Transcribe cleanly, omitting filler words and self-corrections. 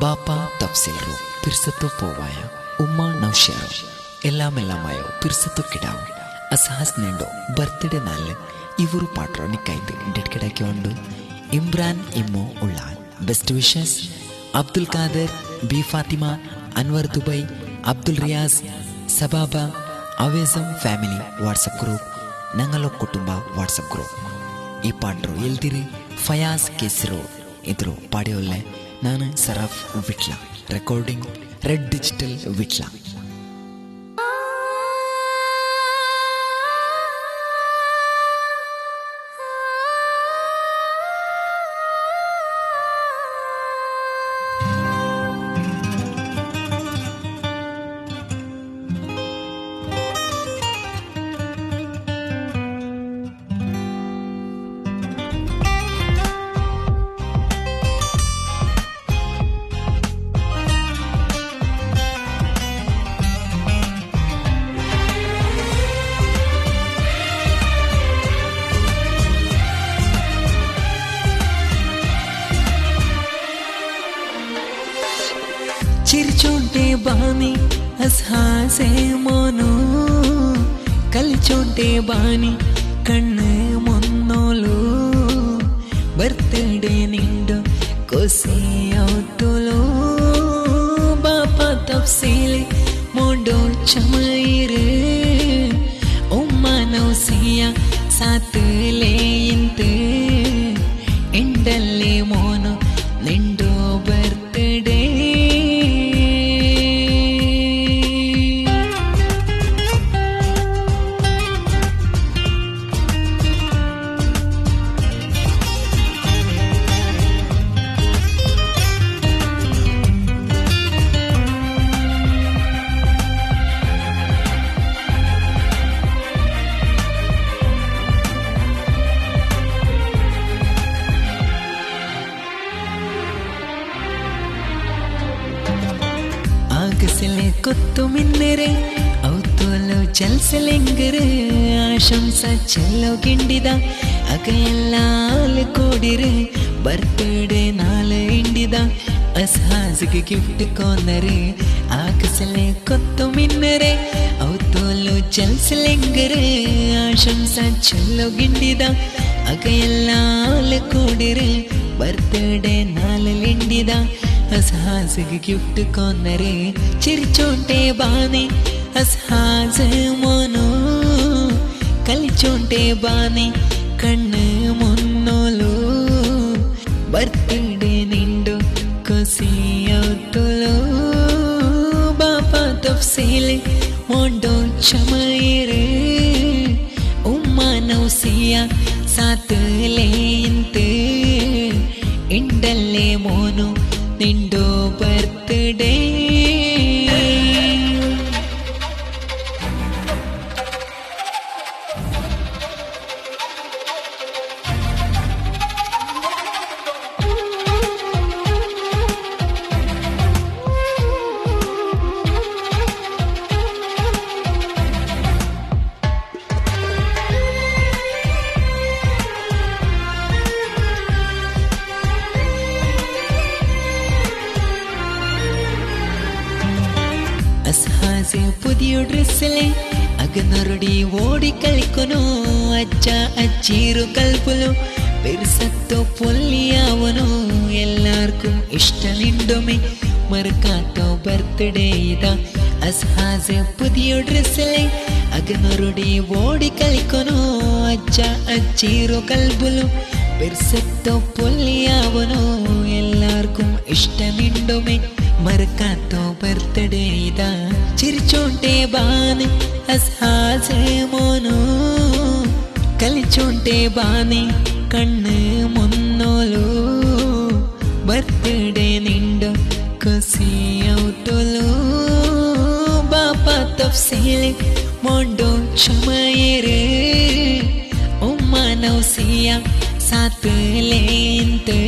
ബാപ്പ തഫ്സീലു പിർസത്തു പോവായ ഉമ്മ നൗഷേറോ എല്ലാമായോ പിರ್ಸತ್ತು ಕಿಡಾವು ಅಸಹಾಸ್ ನಿಂಡೋ ಬರ್ತ್ಡೇ ನಾಳೆ ಇವರು ಪಾಟ್ರೋನಿಕ್ಕಾಯ್ತು ಡೆಡ್ಕೆಡಾಕಿ ಉಂಡು ಇಮ್ರಾನ್ ಇಮ್ಮು ಉಳ್ಳಾನ್ best wishes Abdul Khader B Fatima Anwar Dubai Abdul Riyaz ಸಬಾಬ ಅವೇಜಂ ಫ್ಯಾಮಿಲಿ ವಾಟ್ಸಪ್ ಗ್ರೂಪ್ ನಂಗಲೋ ಕುಟುಂಬ ವಾಟ್ಸಪ್ ಗ್ರೂಪ್ ಈ ಪಾಟ್ರು ಎಲ್ದಿರಿ ಫಯಾಜ್ ಕೇಸರೋ ಇದ್ರು ಪಾಡಿಯೋಲ್ಲೆ ನಾನು ಸರಫ್ Vitla recording red digital Vitla. చిరిచోంటే బాని అస్హాసే మోను కలిచోంటే బాని కಣ್ಣು ಮೊನ್ನೋಲು ಬರ್ತ್ಡೇ ನಿಂಡು ಕೊಸಿ ಔತುಲು ಬಾಪ ತಫ್ಸೀಲಿ ಮೊಂಡೋ ಚಮೈರೆ ಉಮ್ಮ ನೌಸಿಯ ಸಾತಲೇ ಇಂತೆ ಎಂಡಲ್ಲೇ ಮೋನು ನಿಂಡೋ ಬರ್ತ್ಡೇ. ಆಗಸಲೆ ಕೊತ್ತು ಮಿನ್ನೆರೆ ಔತೋಲು ಚಲ್ಸಲೆಂಗರೆ ಆಶಂಸ ಚೆಲ್ಲೋ ಗಿಂಡಿದ ಅಗ ಎಲ್ಲ ಹಾಲು ಕೋಡಿರೆ ಬರ್ತ್ಡೇ ನಾಳೆ ಇಂಡಿದ ಅಸ್ಹಾಜಿಗೆ ಗಿಫ್ಟ್ ಕೋನರೆ ಆಗಸಲೆ ಕೊತ್ತು ಮಿನ್ನೆರೆ ಔತೋಲು ಚಲ್ಸಲೆಂಗರೆ ಆಶಂಸ ಚೆಲ್ಲೋ ಗಿಂಡಿದ ಅಗ ಎಲ್ಲ ಹಾಲು ಕೋಡಿರೆ ಬರ್ತ್ಡೇ ನಾಳೆ ಇಂಡಿದ ಅಸ್ಹಾಜಿಗೆ ಗಿಫ್ಟ್ ಕೋನರೆ ಚಿರಿಚೋಂಟೆ ಬಾನೆ ಅಸ್ಹಾಜ್ ಮೋನು ಕಲಿಚೋಂಟೆ ಬಾನೆ ಕಣ್ಣು ಮೊನ್ನೋಲು ಬರ್ತ್ಡೇ ನಿಂಡು ಕೊಸಿ ಔತುಲು ಬಾಪ ತಫ್ಸೀಲಿ ಮೊಂಡೋ ಚಮೈರೆ ಉಮ್ಮ ನೌಸಿಯ ಸಾತಲೇ ಇಂತೆ ಇಂಡಲ್ಲೇ ಮೋನು ನಿಂಡೋ ಬರ್ತ್ಡೇ. അസ്ഹാസെ പുതിയ ഡ്രസ്സിലെ അകന്നൊരുടി ഓടിക്കളിക്കൊനു അച്ഛ അച്ചീരു കൽപ്പുലു പെരുസത്തോ പൊല്ലിയാവനു എല്ലാവർക്കും ഇഷ്ടനിണ്ടുമേ മറക്കാത്തോ ബർത്ത്ഡേ ഇതാ അസ്ഹാസെ പുതിയ ഡ്രസ്സിലെ അകന്നൊരുടി ഓടിക്കളിക്കൊനു അച്ഛ അച്ചീരു കൽപ്പുലു പെരുസത്തോ പൊല്ലിയാവനു എല്ലാവർക്കും ഇഷ്ടനിണ്ടുമേ മറക്കാത്തോ ബർത്ത്ഡേ ഇതാ ചിരിച്ചോണ്ടേ ബാനെ അസ്ഹാജ് മോനു കളിച്ചോണ്ടേ ബാനെ കണ്ണ് ಮೊನ್ನೋಲು ബർത്ത്ഡേ നിಂಡು ಕೊಸಿ ಔತುಲು ಬಾಪ ತಫ್ಸೀಲಿ ಮೊಂಡೋ ಚಮೈರೆ ಉಮ್ಮ ನೌಸಿಯ ಸಾತಲೇ ಇಂತೆ